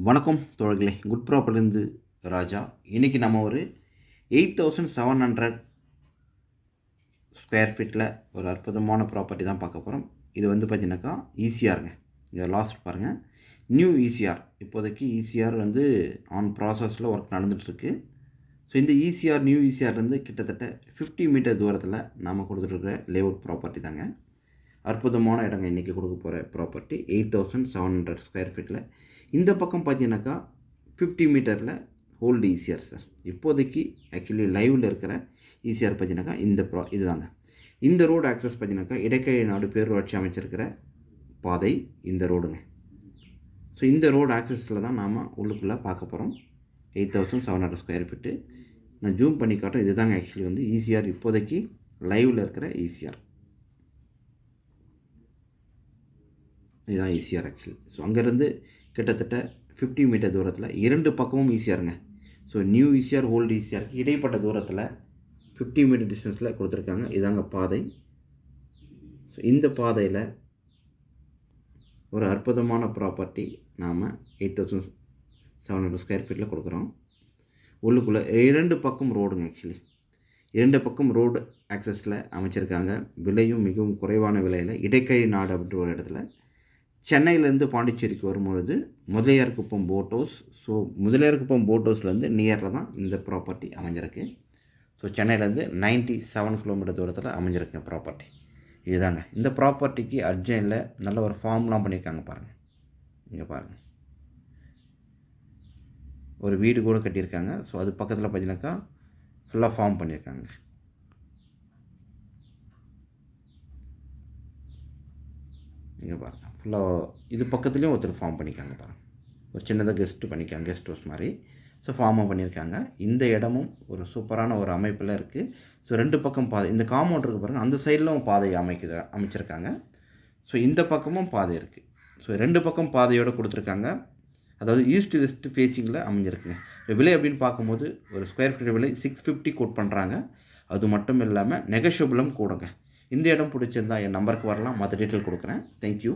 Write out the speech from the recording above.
வணக்கம் தோழர்களே, குட் ப்ராப்பர்ட்டிலேருந்து ராஜா. இன்றைக்கி நம்ம ஒரு 8700 ஸ்கொயர் ஃபீட்டில் ஒரு அற்புதமான ப்ராப்பர்ட்டி தான் பார்க்க போகிறோம். இது வந்து பார்த்தீங்கன்னாக்கா ஈசிஆருங்க. இங்கே லாஸ்ட் பாருங்கள், நியூ ஈசிஆர். இப்போதைக்கு ஈசிஆர் வந்து ஆன் ப்ராசஸில் ஒர்க் நடந்துகிட்ருக்கு. ஸோ இந்த ஈசிஆர் நியூ ஈசிஆர்லேருந்து கிட்டத்தட்ட 50 மீட்டர் தூரத்தில் நாம் கொடுத்துட்ருக்கிற லேஅவுட் ப்ராப்பர்ட்டி தாங்க. அற்புதமான இடங்க இன்றைக்கி கொடுக்க போகிற ப்ராப்பர்ட்டி 8700 ஸ்கொயர் ஃபீட்டில். இந்த பக்கம் பார்த்தீங்கன்னாக்கா 50 மீட்டரில் ஹோல்டு ஈசிஆர் சார். இப்போதைக்கு ஆக்சுவலி லைவில் இருக்கிற ஈசிஆர் பார்த்தீங்கன்னாக்கா இதுதாங்க. இந்த ரோடு ஆக்சஸ் பார்த்தீங்கன்னாக்கா இடைக்கை நாடு பேரூராட்சி அமைச்சிருக்கிற பாதை இந்த ரோடுங்க. ஸோ இந்த ரோடு ஆக்சஸில் தான் நாம் உள்ளுக்குள்ளே பார்க்க போகிறோம். 8700 ஸ்கொயர் ஃபீட்டு. நான் ஜூம் பண்ணி காட்டும். இது தாங்க ஆக்சுவலி வந்து ஈசிஆர், இப்போதைக்கு லைவில் இருக்கிற ஈசிஆர். இதுதான் ஈசிஆர் ஆக்சுவலி. ஸோ அங்கேருந்து கிட்டத்தட்ட 50 மீட்டர் தூரத்தில் இரண்டு பக்கமும் ஈசிஆருங்க. ஸோ நியூ ஈசிஆர் ஓல்டு ஈசிஆருக்கு இடைப்பட்ட தூரத்தில் 50 மீட்டர் டிஸ்டன்ஸில் கொடுத்துருக்காங்க. இதாங்க பாதை. ஸோ இந்த பாதையில் ஒரு அற்புதமான ப்ராப்பர்ட்டி நாம் 8700 ஸ்கொயர் ஃபீட்டில் கொடுக்குறோம். உள்ளுக்குள்ளே இரண்டு பக்கம் ரோடுங்க. ஆக்சுவலி இரண்டு பக்கம் ரோடு ஆக்சஸில் அமைச்சிருக்காங்க. விலையும் மிகவும் குறைவான விலையில் இடைக்கை நாடு அப்படின்ற ஒரு இடத்துல. சென்னையிலேருந்து பாண்டிச்சேரிக்கு வரும்பொழுது Mudaliarkuppam boat house. So Mudaliarkuppam boat ஹவுஸ்லேருந்து நியரில் தான் இந்த ப்ராப்பர்ட்டி அமைஞ்சிருக்கு. ஸோ சென்னையிலேருந்து 97 கிலோமீட்டர் தூரத்தில் அமைஞ்சிருக்கு ப்ராப்பர்ட்டி. இதுதாங்க இந்த ப்ராப்பர்ட்டிக்கு அர்ஜென்ட்டில் நல்ல ஒரு ஃபார்ம்லாம் பண்ணியிருக்காங்க பாருங்கள். இங்கே பாருங்கள், ஒரு வீடு கூட கட்டியிருக்காங்க. ஸோ அது பக்கத்தில் பார்த்தீங்கன்னாக்கா ஃபுல்லாக ஃபார்ம் பண்ணியிருக்காங்க. இங்கே பாருங்கள், ஃபுல்லாக இது பக்கத்துலேயும் ஒருத்தர் ஃபார்ம் பண்ணியிருக்காங்க பாருங்கள். ஒரு சின்னதாக கெஸ்ட்டு பண்ணியிருக்காங்க, கெஸ்ட் ஹவுஸ் மாதிரி. ஸோ ஃபார்மாக பண்ணியிருக்காங்க. இந்த இடமும் ஒரு சூப்பரான ஒரு அமைப்பில் இருக்குது. ஸோ ரெண்டு பக்கம் பாதை, இந்த காம்பவுண்ட் இருக்குது பாருங்கள், அந்த சைடிலும் பாதை அமைச்சிருக்காங்க. ஸோ இந்த பக்கமும் பாதை இருக்குது. ஸோ ரெண்டு பக்கம் பாதையோடு கொடுத்துருக்காங்க. அதாவது ஈஸ்ட் வெஸ்ட் ஃபேஸிங்கில் அமைஞ்சிருக்குங்க. விலை அப்படின்னு பார்க்கும்போது ஒரு ஸ்கொயர் ஃபீட் விலை 650 கோட் பண்ணுறாங்க. அது மட்டும் இல்லாமல் நெகஷியபிளும் கூடங்க. இந்த இடம் பிடிச்சிருந்தா என் நம்பருக்கு வரலாம், மற்ற டீட்டெயில் கொடுக்குறேன். தேங்க்யூ.